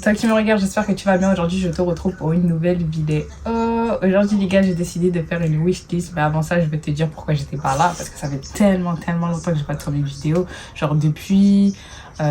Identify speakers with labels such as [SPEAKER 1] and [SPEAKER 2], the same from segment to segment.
[SPEAKER 1] toi qui me regardes, j'espère que tu vas bien. Aujourd'hui, je te retrouve pour une nouvelle vidéo. Aujourd'hui, les gars, j'ai décidé de faire une wishlist. Mais avant ça, je vais te dire pourquoi j'étais pas là. Parce que ça fait tellement longtemps que j'ai pas tourné une vidéo. Genre depuis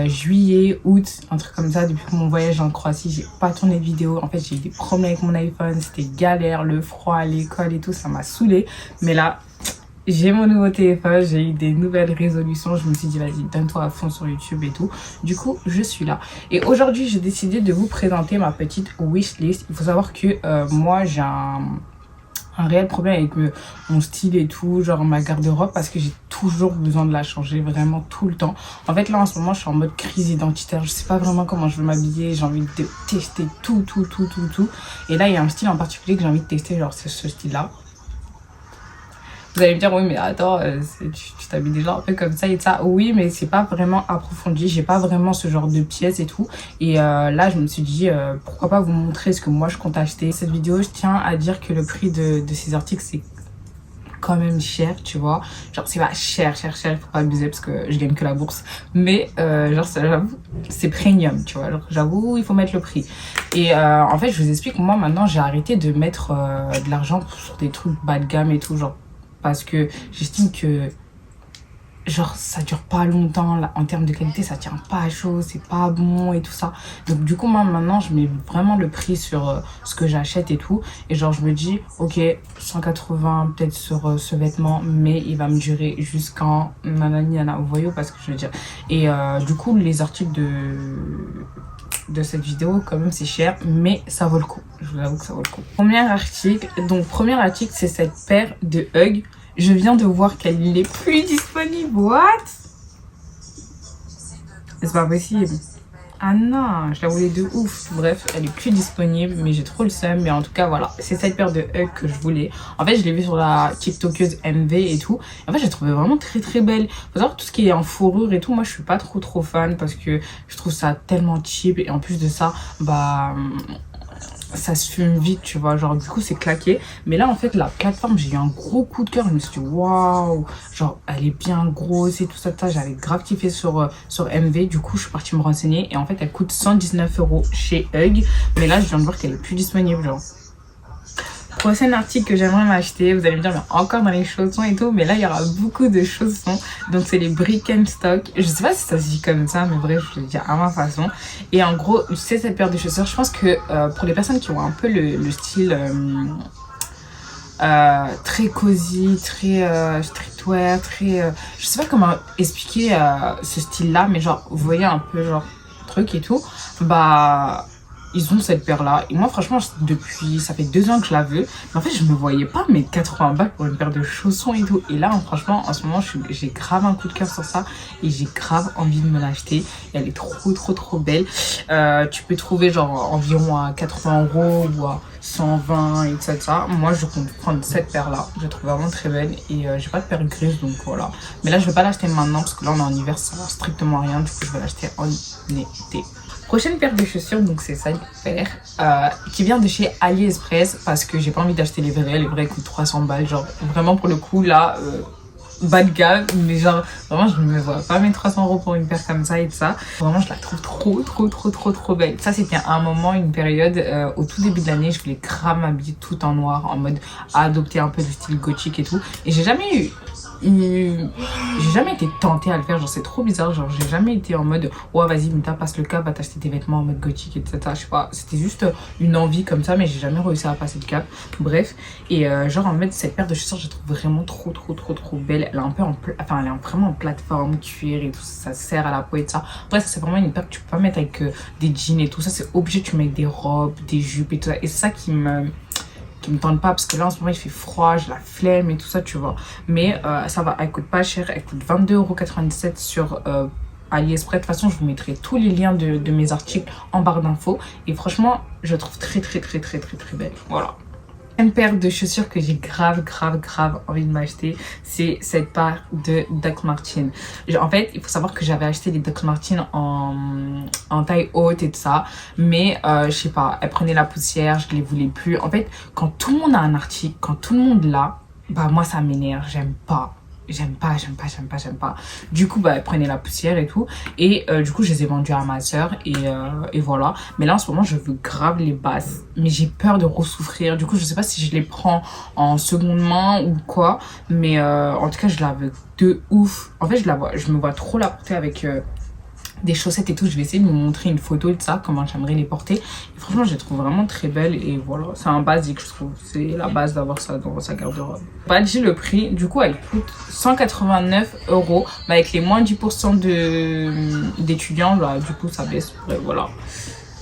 [SPEAKER 1] juillet, août, un truc comme ça. Depuis mon voyage en Croatie, j'ai pas tourné de vidéo. En fait, j'ai eu des problèmes avec mon iPhone. C'était galère, le froid, l'école et tout. Ça m'a saoulée. Mais là... j'ai mon nouveau téléphone, j'ai eu des nouvelles résolutions, je me suis dit vas-y donne-toi à fond sur YouTube et tout. Du coup je suis là. Et aujourd'hui j'ai décidé de vous présenter ma petite wishlist. Il faut savoir que moi j'ai un réel problème avec mon style et tout, genre ma garde-robe, parce que j'ai toujours besoin de la changer, vraiment tout le temps. En fait là en ce moment je suis en mode crise identitaire, je sais pas vraiment comment je veux m'habiller, j'ai envie de tester tout. Et là il y a un style en particulier que j'ai envie de tester, genre c'est ce style là. Vous allez me dire, oui, mais attends, tu t'habilles déjà un peu comme ça et ça. Oui, mais c'est pas vraiment approfondi. J'ai pas vraiment ce genre de pièces et tout. Et là, je me suis dit, pourquoi pas vous montrer ce que moi je compte acheter. Cette vidéo, je tiens à dire que le prix de ces articles, c'est quand même cher, tu vois. Genre, c'est pas cher. Faut pas abuser parce que je gagne que la bourse. Mais, genre, j'avoue, c'est premium, tu vois. J'avoue, il faut mettre le prix. Et en fait, je vous explique, moi, maintenant, j'ai arrêté de mettre de l'argent sur des trucs bas de gamme et tout, genre. Parce que j'estime que genre ça dure pas longtemps là, en termes de qualité, ça tient pas à chaud, c'est pas bon et tout ça. Donc du coup moi maintenant je mets vraiment le prix sur ce que j'achète et tout. Et genre je me dis ok 180 peut-être sur ce vêtement, mais il va me durer jusqu'en nanani nana, vous voyez parce que je veux dire. Et du coup les articles de cette vidéo quand même c'est cher, mais ça vaut le coup, je vous avoue que ça vaut le coup. Premier article c'est cette paire de Hug. Je viens de voir qu'elle n'est plus disponible. What? C'est pas possible. Ah non, je la voulais de ouf. Bref, elle est plus disponible, mais j'ai trop le seum. Mais en tout cas, voilà, c'est cette paire de Hug que je voulais. En fait, je l'ai vue sur la TikTokeuse MV et tout. En fait, j'ai trouvé vraiment très belle. Faut savoir tout ce qui est en fourrure et tout. Moi, je suis pas trop fan parce que je trouve ça tellement cheap. Et en plus de ça, bah... ça se fume vite, tu vois, genre du coup c'est claqué. Mais là en fait la plateforme, j'ai eu un gros coup de cœur, je me suis dit waouh, genre elle est bien grosse et tout ça, j'avais grave kiffé sur MV. Du coup je suis partie me renseigner et en fait elle coûte 119 € chez Hug. Mais là je viens de voir qu'elle est plus disponible, genre. Prochain article que j'aimerais m'acheter, vous allez me dire mais encore dans les chaussons et tout, mais là il y aura beaucoup de chaussons, donc c'est les Birkenstock. Je sais pas si ça se dit comme ça, mais bref je vais le dire à ma façon. Et en gros c'est cette paire de chaussures, je pense que pour les personnes qui ont un peu le style très cosy, très streetwear, très je sais pas comment expliquer ce style là, mais genre vous voyez un peu genre truc et tout, bah ils ont cette paire là. Et moi franchement depuis ça fait 2 ans que je la veux, mais en fait je me voyais pas mettre 80 balles pour une paire de chaussons et tout. Et là franchement en ce moment j'ai grave un coup de cœur sur ça et j'ai grave envie de me l'acheter. Et elle est trop belle. Tu peux trouver genre environ à 80 € ou à 120 et tout ça. Moi je compte prendre cette paire là, je la trouve vraiment très belle. Et j'ai pas de paire grise donc voilà. Mais là je vais pas l'acheter maintenant parce que là on est en hiver, ça sert strictement à rien. Du coup je vais l'acheter en été. Prochaine paire de chaussures, donc c'est cette paire qui vient de chez AliExpress parce que j'ai pas envie d'acheter les vrais coûtent 300 balles, genre vraiment pour le coup là bas de gamme, mais genre vraiment je ne me vois pas mettre 300 € pour une paire comme ça et tout ça. Vraiment je la trouve trop belle. Ça c'était un moment, une période au tout début de l'année, je voulais grave m'habiller tout en noir en mode adopter un peu le style gothique et tout, et j'ai jamais été tentée à le faire, genre c'est trop bizarre, genre j'ai jamais été en mode ouais vas-y Mita passe le cap, va t'acheter des vêtements en mode gothique etc, je sais pas, c'était juste une envie comme ça, mais j'ai jamais réussi à passer le cap. Bref, et genre en mode cette paire de chaussures je la trouve vraiment trop belle. Elle est un peu elle est vraiment en plateforme cuir et tout, ça serre à la peau et tout ça. Bref, ça c'est vraiment une paire que tu peux pas mettre avec des jeans et tout ça, c'est obligé que tu mets des robes, des jupes et tout ça, et c'est ça qui me tente pas parce que là en ce moment il fait froid, j'ai la flemme et tout ça tu vois. Mais ça va, elle coûte pas cher, elle coûte 22,97 € sur AliExpress. De toute façon je vous mettrai tous les liens de mes articles en barre d'infos et franchement je la trouve très belle. Voilà. Une paire de chaussures que j'ai grave envie de m'acheter, c'est cette paire de Doc Martens. En fait, il faut savoir que j'avais acheté des Doc Martens en taille haute et tout ça, mais je sais pas, elles prenaient la poussière, je les voulais plus. En fait, quand tout le monde a un article, quand tout le monde l'a, bah moi ça m'énerve, j'aime pas. j'aime pas. Du coup, bah, elles prenaient la poussière et tout. Et du coup, je les ai vendues à ma soeur et voilà. Mais là, en ce moment, je veux grave les basses. Mais j'ai peur de ressouffrir. Du coup, je sais pas si je les prends en seconde main ou quoi. Mais en tout cas, je la veux de ouf. En fait, je me vois trop la porter avec des chaussettes et tout. Je vais essayer de vous montrer une photo de ça, comment j'aimerais les porter. Et franchement, je les trouve vraiment très belles. Et voilà, c'est un basique, je trouve. C'est la base d'avoir ça dans sa garde-robe. Bah, j'ai le prix. Du coup, elle coûte 189 €. Mais avec les moins 10% d'étudiants, là, du coup, ça baisse. Ouais, voilà.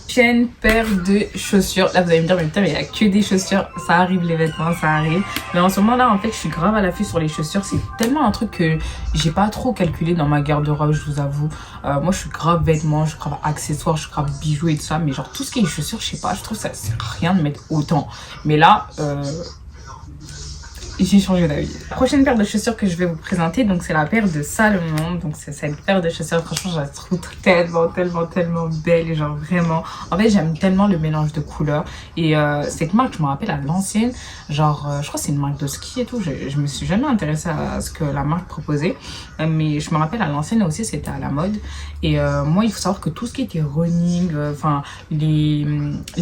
[SPEAKER 1] Prochaine paire de chaussures. Là, vous allez me dire, mais putain, mais il n'y a que des chaussures. Ça arrive, les vêtements, ça arrive. Mais en ce moment-là, en fait, je suis grave à l'affût sur les chaussures. C'est tellement un truc que j'ai pas trop calculé dans ma garde-robe, je vous avoue. Moi, je suis grave vêtements, je suis grave accessoires, je suis grave bijoux et tout ça. Mais genre, tout ce qui est chaussures, je sais pas, je trouve ça sert à rien de mettre autant. Mais là, j'ai changé d'avis. La prochaine paire de chaussures que je vais vous présenter, donc c'est la paire de Salomon. Donc c'est cette paire de chaussures, franchement, je la trouve tellement belle. Genre vraiment, en fait, j'aime tellement le mélange de couleurs. Et cette marque, je me rappelle à l'ancienne, genre, je crois que c'est une marque de ski et tout. Je me suis jamais intéressée à ce que la marque proposait. Mais je me rappelle à l'ancienne aussi, c'était à la mode. Et moi, il faut savoir que tout ce qui était running, enfin, les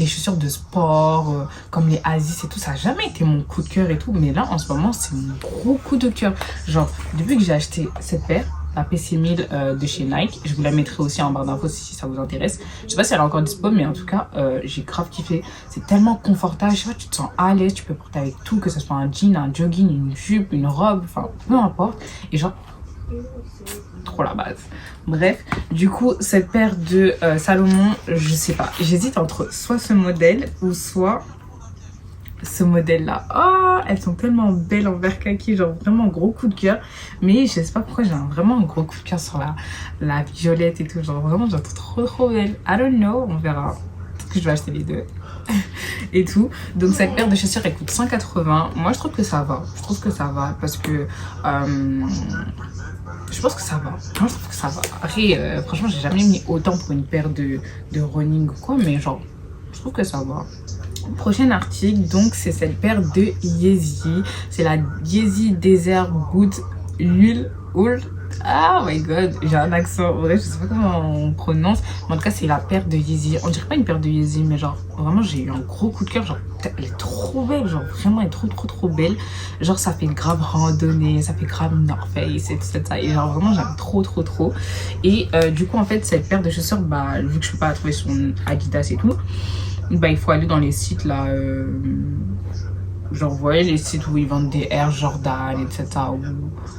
[SPEAKER 1] chaussures de sport, comme les Asis et tout, ça n'a jamais été mon coup de cœur et tout. Mais là, en ce moment, c'est mon gros coup de cœur. Genre, depuis que j'ai acheté cette paire, la PC 1000 de chez Nike, je vous la mettrai aussi en barre d'infos si ça vous intéresse. Je sais pas si elle est encore dispo, mais en tout cas, j'ai grave kiffé. C'est tellement confortable, je sais pas, tu te sens à l'aise, tu peux porter avec tout, que ce soit un jean, un jogging, une jupe, une robe, enfin, peu importe. Et genre, trop la base. Bref, du coup, cette paire de Salomon, je sais pas, j'hésite entre soit ce modèle ou soit ce modèle là. Oh, elles sont tellement belles en vert kaki, genre vraiment gros coup de cœur. Mais je sais pas pourquoi j'ai vraiment un gros coup de cœur sur la violette et tout, genre vraiment je la trouve trop belle. I don't know, on verra. Peut-être que je vais acheter les deux et tout. Donc cette paire de chaussures elle coûte 180. Moi je trouve que ça va, parce que je pense que ça va. Moi, je trouve que ça va. Après, franchement, j'ai jamais mis autant pour une paire de running ou quoi, mais genre, je trouve que ça va. Prochain article, donc, c'est cette paire de Yeezy. C'est la Yeezy Desert Boot Hull. Oh my god, j'ai un accent. Bref, je sais pas comment on prononce. Mais en tout cas, c'est la paire de Yeezy. On dirait pas une paire de Yeezy, mais genre, vraiment, j'ai eu un gros coup de cœur. Genre, elle est trop belle. Genre, vraiment, elle est trop belle. Genre, ça fait grave randonnée, ça fait grave North Face et tout ça. Et genre, vraiment, j'aime trop. Et du coup, en fait, cette paire de chaussures, bah, vu que je peux pas la trouver sur Adidas et tout, bah, il faut aller dans les sites là. Genre, vous voyez les sites où ils vendent des Air Jordan, etc.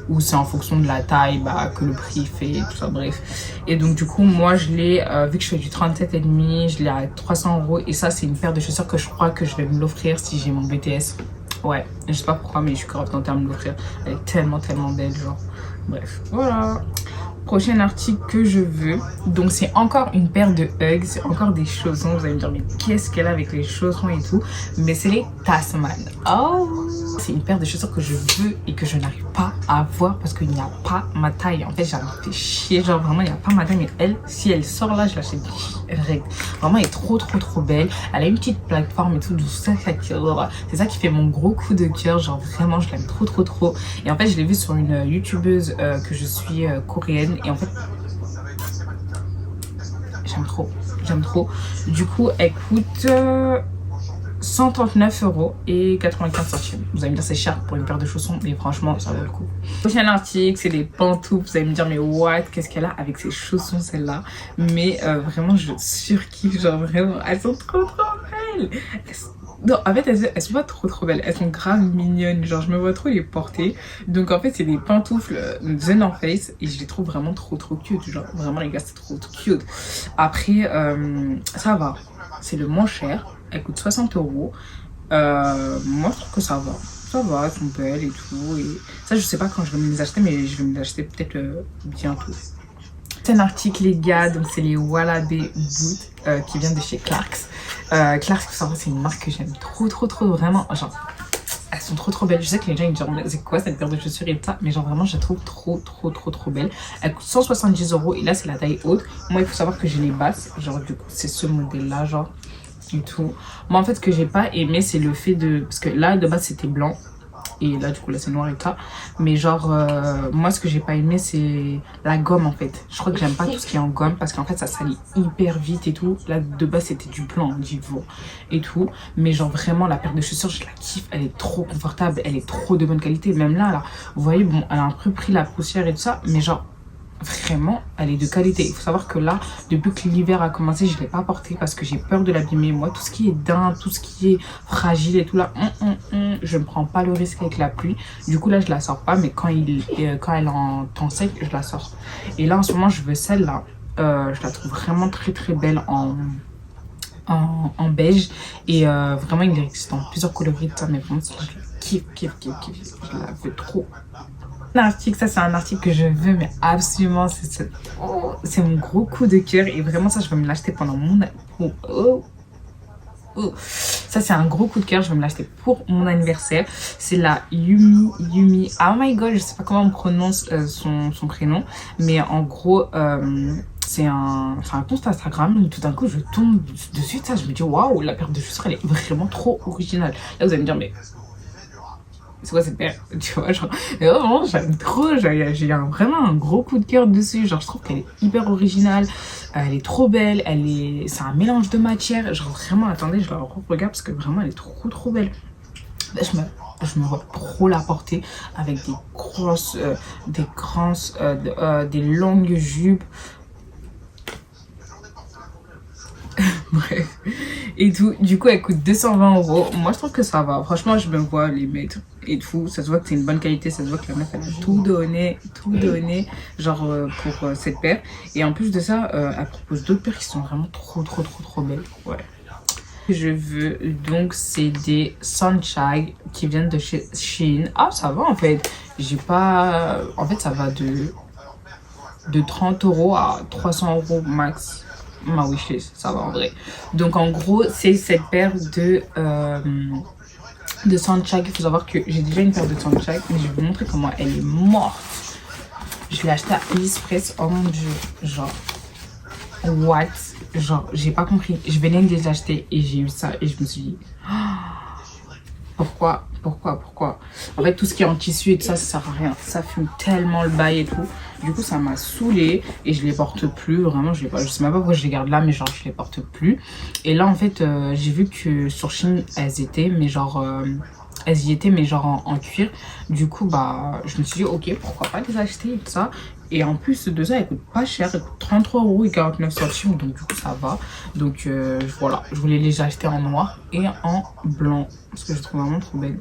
[SPEAKER 1] Où c'est en fonction de la taille bah, que le prix fait, et tout ça, bref. Et donc, du coup, moi, je l'ai, vu que je fais du 37,5, je l'ai à 300 €. Et ça, c'est une paire de chaussures que je crois que je vais me l'offrir si j'ai mon BTS. Ouais, je sais pas pourquoi, mais je suis grave tentée à me l'offrir. Elle est tellement belle, genre. Bref, voilà. Prochain article que je veux, donc c'est encore une paire de Uggs, c'est encore des chaussons. Vous allez me dire mais qu'est-ce qu'elle a avec les chaussons et tout, mais c'est les Tasman. Oh, c'est une paire de chaussures que je veux et que je n'arrive pas à avoir parce qu'il n'y a pas ma taille. En fait, j'ai fait chier, genre vraiment il n'y a pas ma taille, mais elle, si elle sort là, je l'achète direct. Vraiment, elle est trop belle. Elle a une petite plateforme et tout, c'est ça qui fait mon gros coup de cœur. Genre vraiment, je l'aime trop. Et en fait, je l'ai vue sur une youtubeuse que je suis coréenne. Et en fait, j'aime trop. Du coup, elle coûte 139 € 95 centimes. Vous allez me dire c'est cher pour une paire de chaussons, mais franchement, ça vaut le coup. Prochain article, c'est des pantoufles. Vous allez me dire mais what, qu'est-ce qu'elle a avec ces chaussons celle-là? Mais vraiment, je surkiffe. Genre vraiment, elles sont trop belles. Non, en fait, elles sont pas trop belles. Elles sont grave mignonnes. Genre, je me vois trop les porter. Donc, en fait, c'est des pantoufles The North Face. Et je les trouve vraiment trop cute. Genre, vraiment, les gars, c'est trop cute. Après, ça va. C'est le moins cher. Elle coûte 60 €. Moi, je trouve que ça va. Ça va, elles sont belles et tout. Et ça, je sais pas quand je vais me les acheter, mais je vais me les acheter peut-être bientôt. C'est un article les gars, donc c'est les Wallabe Boots qui viennent de chez Clarks. Clarks, c'est une marque que j'aime trop vraiment. Genre, elles sont trop belles. Je sais que les gens ils me disent c'est quoi cette paire de chaussures et tout ça, mais genre vraiment je la trouve trop belle. Elle coûte 170 € et là c'est la taille haute. Moi il faut savoir que j'ai les basses, genre du coup c'est ce modèle là genre du tout. Moi en fait ce que j'ai pas aimé c'est le fait de, parce que là de base c'était blanc. Et là, du coup, là, c'est noir et ça. Mais genre, moi, ce que j'ai pas aimé, c'est la gomme, en fait. Je crois que j'aime pas tout ce qui est en gomme parce qu'en fait, ça salit hyper vite et tout. Là, de base, c'était du blanc, du veau et tout. Mais genre, vraiment, la paire de chaussures, je la kiffe. Elle est trop confortable. Elle est trop de bonne qualité. Même là, vous voyez, bon, elle a un peu pris la poussière et tout ça. Mais genre, vraiment, elle est de qualité. Il faut savoir que là, depuis que l'hiver a commencé, je ne l'ai pas portée parce que j'ai peur de l'abîmer. Moi, tout ce qui est daim, tout ce qui est fragile et tout là, je ne prends pas le risque avec la pluie. Du coup, là, je la sors pas, mais quand elle est en temps sec, je la sors. Et là, en ce moment, je veux celle-là. Je la trouve vraiment très très belle en beige. Et vraiment, il existe en plusieurs coloris de ça, mais vraiment, je kiffe. Je la veux trop. Article, ça c'est un article que je veux mais absolument, c'est mon gros coup de cœur et vraiment ça je vais me l'acheter pendant mon ça c'est un gros coup de cœur, je vais me l'acheter pour mon anniversaire. C'est la Yumi, oh my god, je sais pas comment on prononce son prénom, mais en gros c'est un compte Instagram et tout d'un coup je tombe dessus de ça, je me dis waouh, la paire de chaussures elle est vraiment trop originale. Là vous allez me dire mais c'est quoi cette paire, tu vois, genre, et vraiment j'aime trop, j'ai vraiment un gros coup de cœur dessus, genre je trouve qu'elle est hyper originale, elle est trop belle, c'est un mélange de matière, genre vraiment, attendez, je la regarde parce que vraiment elle est trop belle. Là, je me vois trop la porter avec des longues jupes. Bref, et tout. Du coup, elle coûte 220 €. Moi, je trouve que ça va. Franchement, je me vois les mettre et tout. Ça se voit que c'est une bonne qualité. Ça se voit que la meuf, elle a tout donné, genre pour cette paire. Et en plus de ça, elle propose d'autres paires qui sont vraiment trop belles. Ouais. Je veux donc, c'est des Sunshine qui viennent de chez Shein. Ah, ça va en fait. J'ai pas. En fait, ça va de 30 € à 300 € max. Ma wishlist, ça va en vrai. Donc en gros, c'est cette paire de Sunshine. Il faut savoir que j'ai déjà une paire de Sunshine, mais je vais vous montrer comment elle est morte. Je l'ai achetée à AliExpress. Oh mon dieu, genre, what? Genre, j'ai pas compris. Je venais de les acheter et j'ai eu ça et je me suis dit, pourquoi? En fait, tout ce qui est en tissu et tout ça, ça sert à rien. Ça fume tellement le bail et tout. Du coup, ça m'a saoulée et je les porte plus. Vraiment, je sais même pas pourquoi je les garde là, mais genre, je les porte plus. Et là, en fait, j'ai vu que sur Shein, elles y étaient, mais genre en cuir. Du coup, bah, je me suis dit, ok, pourquoi pas les acheter et tout ça. Et en plus de ça, elle coûte pas cher, elle coûte 33,49 €, donc du coup ça va. Donc voilà, je voulais les acheter en noir et en blanc parce que je trouve vraiment trop belle.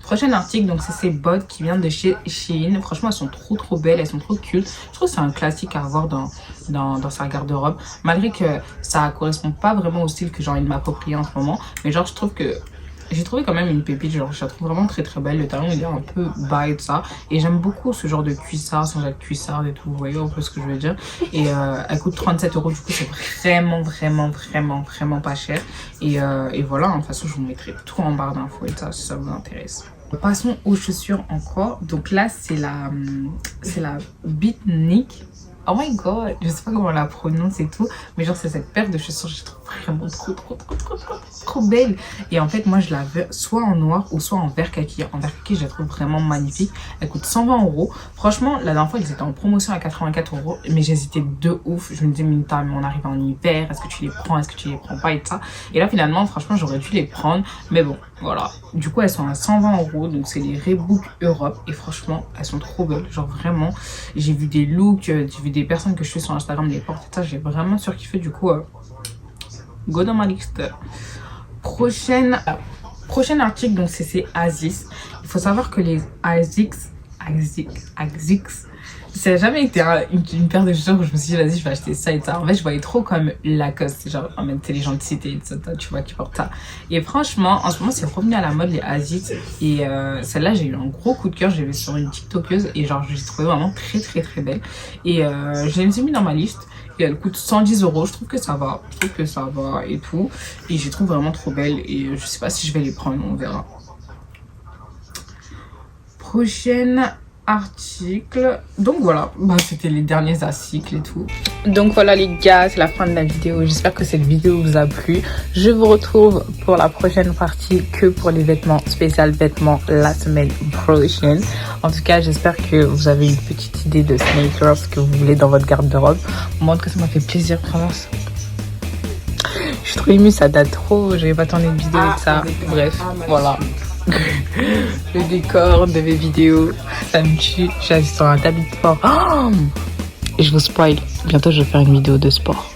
[SPEAKER 1] Prochain article, donc c'est ces bottes qui viennent de chez Shein. Franchement, elles sont trop belles, elles sont trop cute. Je trouve que c'est un classique à avoir dans sa garde-robe. Malgré que ça correspond pas vraiment au style que j'ai envie de m'approprier en ce moment. Mais genre, je trouve que j'ai trouvé quand même une pépite, genre je la trouve vraiment très belle. Le talon il est un peu bas et tout ça. Et j'aime beaucoup ce genre de cuissard, ce genre de cuissard et tout, vous voyez un peu ce que je veux dire. Et elle coûte 37 €, du coup c'est vraiment pas cher. Et voilà, de toute façon je vous mettrai tout en barre d'infos et ça si ça vous intéresse. Passons aux chaussures encore. Donc là c'est la Beatnik. Oh my god, je sais pas comment on la prononce et tout, mais genre c'est cette paire de chaussures, je trouve vraiment trop belle. Et en fait moi je la veux soit en noir ou soit en vert kaki. En vert kaki je la trouve vraiment magnifique. Elle coûte 120 €. Franchement la dernière fois elles étaient en promotion à 84 €, mais j'hésitais de ouf. Je me disais mais on arrive en hiver, est-ce que tu les prends, est-ce que tu les prends pas et tout ça. Et là finalement franchement j'aurais dû les prendre, mais bon voilà. Du coup elles sont à 120 €, donc c'est les Reebok Europe et franchement elles sont trop belles. Genre vraiment j'ai vu des looks, j'ai vu des personnes que je suis sur Instagram les porter ça, j'ai vraiment surkiffé. Du coup go dans ma liste. Prochain article, donc c'est ces Asics. Il faut savoir que les Asics ça n'a jamais été une paire de chaussures où je me suis dit vas-y je vais acheter ça et ça. En fait je voyais trop comme Lacoste, genre en même c'est les gens de cité et tout ça, tu vois qui portent ça. Et franchement en ce moment c'est revenu à la mode les Asics. Et celle-là j'ai eu un gros coup de cœur, j'ai vu sur une TikTokeuse et genre je l'ai trouvée vraiment très belle. Et je les ai mis dans ma liste. Et elle coûte 110 €, je trouve que ça va, et tout. Et je les trouve vraiment trop belles et je sais pas si je vais les prendre, on verra. Prochain article. Donc voilà, bah, c'était les derniers articles et tout. Donc voilà les gars, c'est la fin de la vidéo. J'espère que cette vidéo vous a plu. Je vous retrouve pour la prochaine partie que pour les vêtements, spécial vêtements la semaine prochaine. En tout cas, j'espère que vous avez une petite idée de sneakers que vous voulez dans votre garde-robe. Moi en tout cas, ça m'a fait plaisir vraiment. Je suis trop émue, ça date trop. J'avais pas tourné de vidéo de ça. Bref, voilà. Le décor de mes vidéos, ça me tue. J'ai sur un tapis de sport. Oh, et je vous spoil, bientôt je vais faire une vidéo de sport.